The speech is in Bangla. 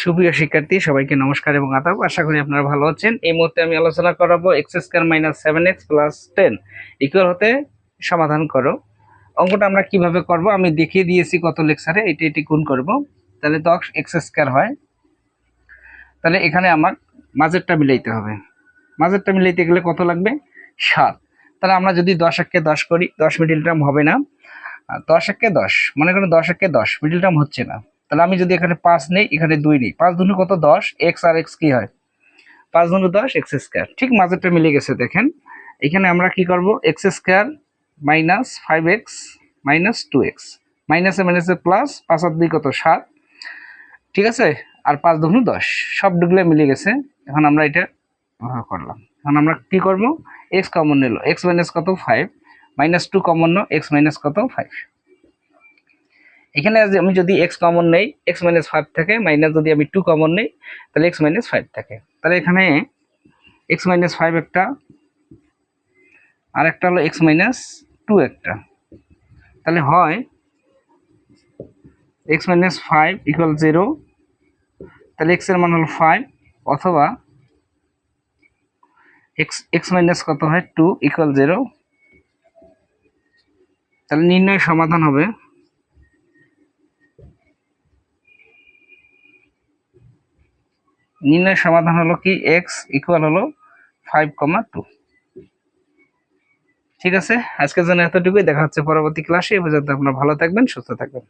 সুপ্রিয় শিক্ষার্থী সবাইকে নমস্কার এবং আদাব। আশা করি আপনারা ভালো আছেন। এই মুহূর্তে আমি আলোচনা করাবো x square minus 7x plus 10 equal হতে সমাধান করো। অঙ্কটা আমরা কিভাবে করব আমি দেখিয়ে দিয়েছি গত লেকচারে। এটি গুণ করব, তাহলে 10 এক্স স্কয়ার হয়। তাহলে এখানে আমার মাঝেরটা মিলাইতে হবে। মাঝেরটা মিলাইতে গেলে কত লাগবে? 7। তাহলে আমরা যদি 10 একে 10 করি, 10 মিডল টার্ম হবে না। 10 একে 10, মনে করেন 10 একে 10 মিডল টার্ম হচ্ছে না। তাহলে আমি যদি এখানে 5 নেই, এখানে 2 নেই, 5 দুগুণ কত? 10। এক্স আর এক্স কি হয়? 5 দুগুণ 10 এক্স স্কয়ার। ঠিক মাঝেরটা মিলে গেছে। দেখেন এখানে আমরা কি করব? X square minus 5x minus 2x, মাইনাসে মাইনাসে প্লাস, 5 আর 2 কত? 7। ঠিক আছে, আর 5 দুগুণ 10, সবগুলো মিলে গেছে। এখন আমরা এটা করলাম। এখন আমরা কি করব? এক্স কমন নিল, এক্স মাইনাস কত? 5, মাইনাস 2 কমন নো, এক্স মাইনাস কত? 5। এখানে আমি যদি এক্স কমন নেই, এক্স মাইনাস 5 থাকে, মাইনাস যদি আমি 2 কমন নেই, তাহলে এক্স মাইনাস 5 থাকে। তাহলে এখানে এক্স মাইনাস 5 একটা, আর একটা হলো এক্স মাইনাস 2 একটা। তাহলে হয় এক্স মাইনাস 5 ইকুয়াল 0, তাহলে এক্স এর মান হলো 5, অথবা এক্স মাইনাস কত হয়? 2 ইকুয়াল 0। তাহলে নির্ণয় সমাধান হবে হলো কি? এক্স ইকুয়াল হলো 5,2। ঠিক আছে, আজকের জন্য এতটুকুই। দেখা হচ্ছে পরবর্তী ক্লাসে। এ পর্যন্ত আপনারা ভালো থাকবেন, সুস্থ থাকবেন।